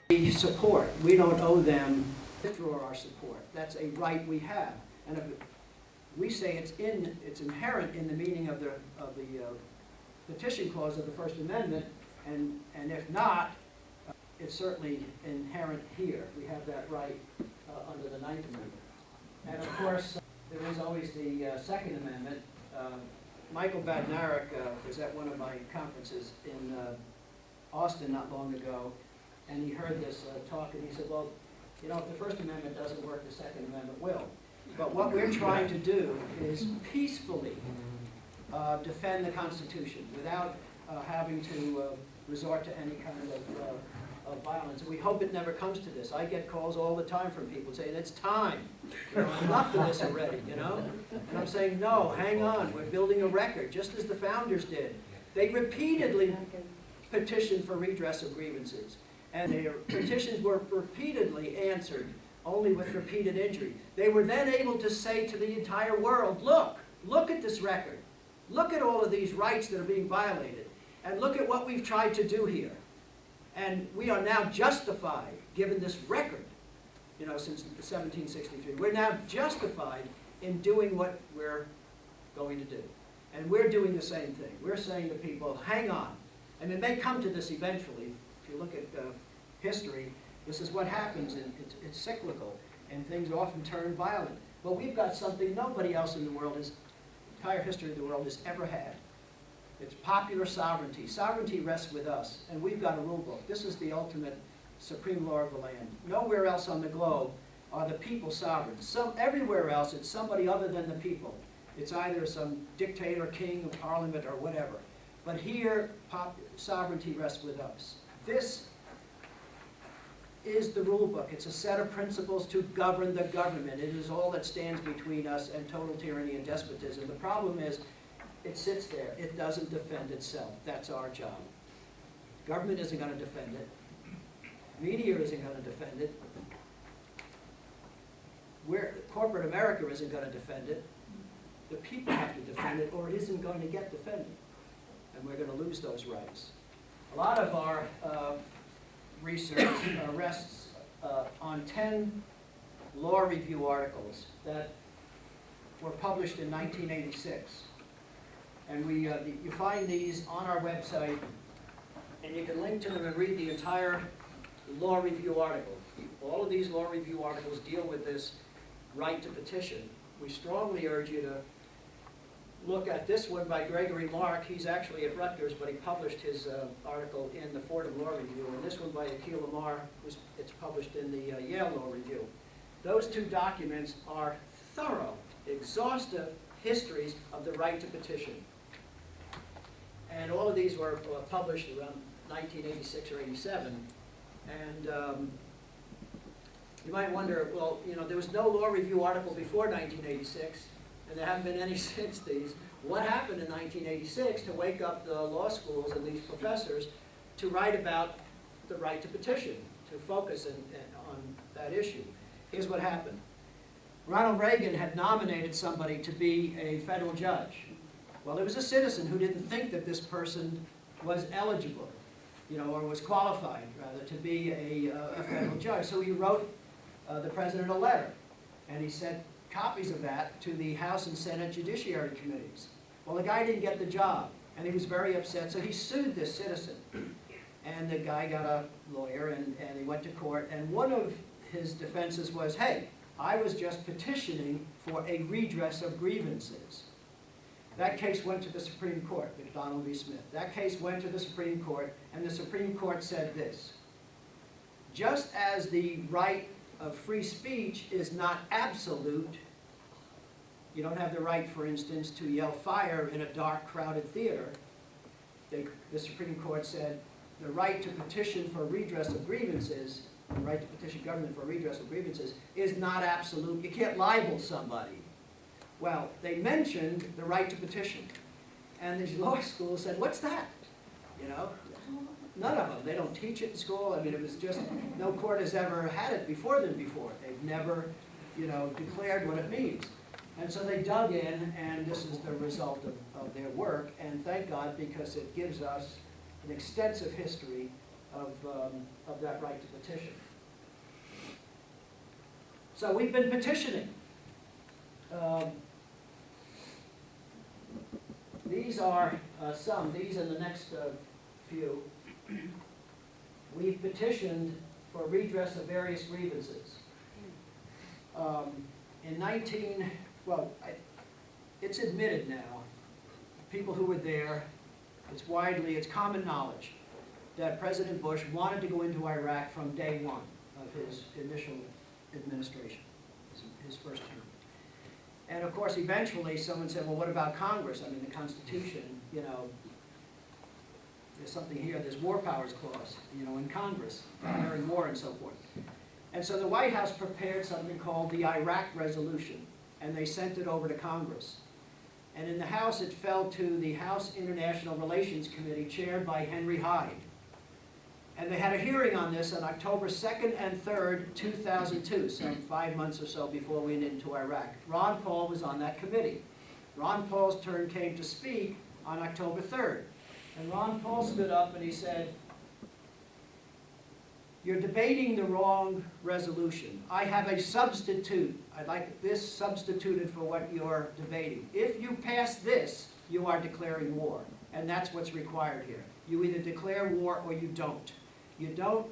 We support. We don't owe them withdraw our support. That's a right we have. And if we say it's inherent in the meaning of the petition clause of the First Amendment, and if not, it's certainly inherent here. We have that right under the Ninth Amendment. And of course, there is always the Second Amendment. Michael Badnarik was at one of my conferences in Austin not long ago, and he heard this talk, and he said, well, you know, if the First Amendment doesn't work, the Second Amendment will. But what we're trying to do is peacefully defend the Constitution without having to resort to any kind of violence. And we hope it never comes to this. I get calls all the time from people saying, it's time. You know, enough of this already, you know? And I'm saying, no, hang on. We're building a record, just as the founders did. They repeatedly petitioned for redress of grievances. And their petitions were repeatedly answered, only with repeated injury. They were then able to say to the entire world, look at this record. Look at all of these rights that are being violated. And look at what we've tried to do here. And we are now justified, given this record, you know, since 1763. We're now justified in doing what we're going to do. And we're doing the same thing. We're saying to people, hang on. And it may come to this eventually. If you look at history, this is what happens, and it's cyclical, and things often turn violent. But we've got something nobody else in the world, entire history of the world, has ever had. It's popular sovereignty. Sovereignty rests with us, and we've got a rule book. This is the ultimate supreme law of the land. Nowhere else on the globe are the people sovereign. Everywhere else, it's somebody other than the people. It's either some dictator, king, or parliament, or whatever. But here, sovereignty rests with us. This is the rule book. It's a set of principles to govern the government. It is all that stands between us and total tyranny and despotism. The problem is, it sits there. It doesn't defend itself. That's our job. Government isn't going to defend it. Media isn't going to defend it. Corporate America isn't going to defend it. The people have to defend it, or it isn't going to get defended. And we're going to lose those rights. A lot of our research rests on 10 law review articles that were published in 1986. And you find these on our website, and you can link to them and read the entire law review article. All of these law review articles deal with this right to petition. We strongly urge you to look at this one by Gregory Mark. He's actually at Rutgers, but he published his article in the Fordham Law Review. And this one by Akil Amar, it's published in the Yale Law Review. Those two documents are thorough, exhaustive histories of the right to petition. And all of these were published around 1986 or 87. And you might wonder, well, you know, there was no law review article before 1986, and there haven't been any since these. What happened in 1986 to wake up the law schools and these professors to write about the right to petition, to focus on that issue? Here's what happened. Ronald Reagan had nominated somebody to be a federal judge. Well, there was a citizen who didn't think that this person was eligible, you know, or was qualified, rather, to be a federal judge. So he wrote the president a letter, and he sent copies of that to the House and Senate Judiciary Committees. Well, the guy didn't get the job, and he was very upset, so he sued this citizen. And the guy got a lawyer, and he went to court, and one of his defenses was, hey, I was just petitioning for a redress of grievances. That case went to the Supreme Court, McDonald v. Smith. That case went to the Supreme Court, and the Supreme Court said this: just as the right of free speech is not absolute, you don't have the right, for instance, to yell fire in a dark, crowded theater, the Supreme Court said the right to petition for redress of grievances, the right to petition government for redress of grievances, is not absolute. You can't libel somebody. Well, they mentioned the right to petition, and these law schools said, what's that? You know, none of them. They don't teach it in school. I mean, it was just, no court has ever had it before them before. They've never, you know, declared what it means. And so they dug in, and this is the result of their work, and thank God, because it gives us an extensive history of that right to petition. So we've been petitioning. These are some, these and the next few. We've petitioned for redress of various grievances. It's admitted now, people who were there, it's common knowledge that President Bush wanted to go into Iraq from day one of his initial administration, his first term. And of course, eventually, someone said, well, what about Congress? I mean, the Constitution, you know, there's something here, there's war powers clause, you know, in Congress, declaring war and so forth. And so the White House prepared something called the Iraq Resolution, and they sent it over to Congress. And in the House, it fell to the House International Relations Committee, chaired by Henry Hyde. And they had a hearing on this on October 2nd and 3rd, 2002, some 5 months or so before we went into Iraq. Ron Paul was on that committee. Ron Paul's turn came to speak on October 3rd. And Ron Paul stood up and he said, "You're debating the wrong resolution. I have a substitute. I'd like this substituted for what you're debating. If you pass this, you are declaring war. And that's what's required here. You either declare war or you don't. You don't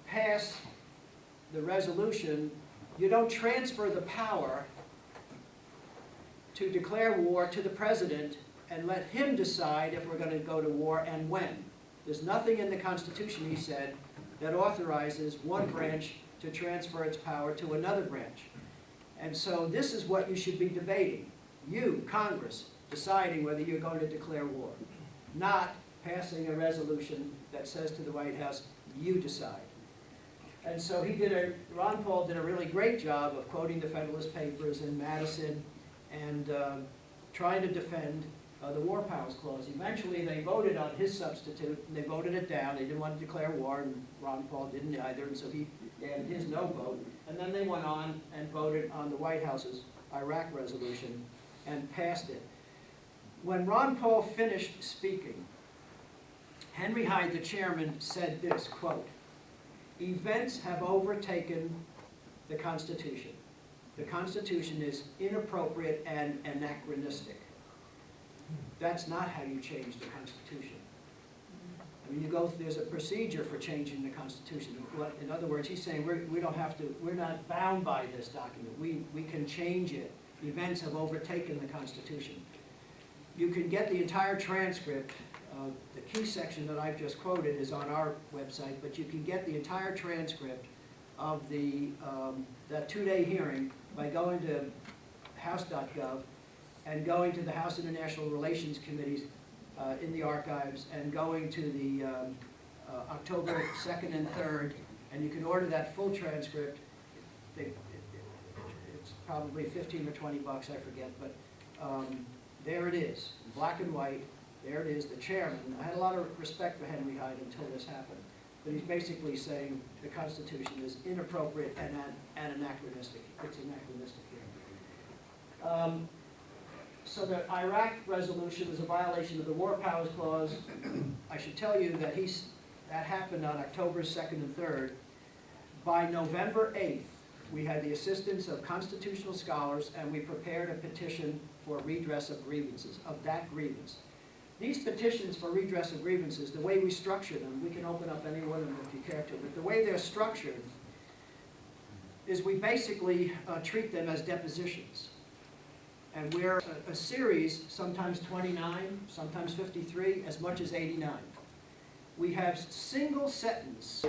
pass the resolution, you don't transfer the power to declare war to the president and let him decide if we're going to go to war and when. There's nothing in the Constitution," he said, "that authorizes one branch to transfer its power to another branch. And so this is what you should be debating. You, Congress, deciding whether you're going to declare war, not passing a resolution that says to the White House, you decide." And so Ron Paul did a really great job of quoting the Federalist Papers and Madison and trying to defend the War Powers Clause. Eventually they voted on his substitute and they voted it down. They didn't want to declare war and Ron Paul didn't either, and so he added his no vote. And then they went on and voted on the White House's Iraq resolution and passed it. When Ron Paul finished speaking, Henry Hyde, the chairman, said this, quote, "Events have overtaken the Constitution. The Constitution is inappropriate and anachronistic." That's not how you change the Constitution. I mean, there's a procedure for changing the Constitution. In other words, he's saying we're not bound by this document. We can change it. Events have overtaken the Constitution. You can get the entire transcript. The key section that I've just quoted is on our website, but you can get the entire transcript of that two-day hearing by going to house.gov and going to the House International Relations Committees in the archives and going to the October 2nd and 3rd, and you can order that full transcript. It's probably 15 or 20 bucks, I forget, but there it is, black and white. There it is, the chairman. I had a lot of respect for Henry Hyde until this happened. But he's basically saying the Constitution is inappropriate and anachronistic. It's anachronistic here. So the Iraq resolution is a violation of the War Powers Clause. I should tell you that that happened on October 2nd and 3rd. By November 8th, we had the assistance of constitutional scholars and we prepared a petition for redress of grievances, of that grievance. These petitions for redress of grievances, the way we structure them, we can open up any one of them if you care to, but the way they're structured is we basically treat them as depositions. And we're a series, sometimes 29, sometimes 53, as much as 89. We have single sentence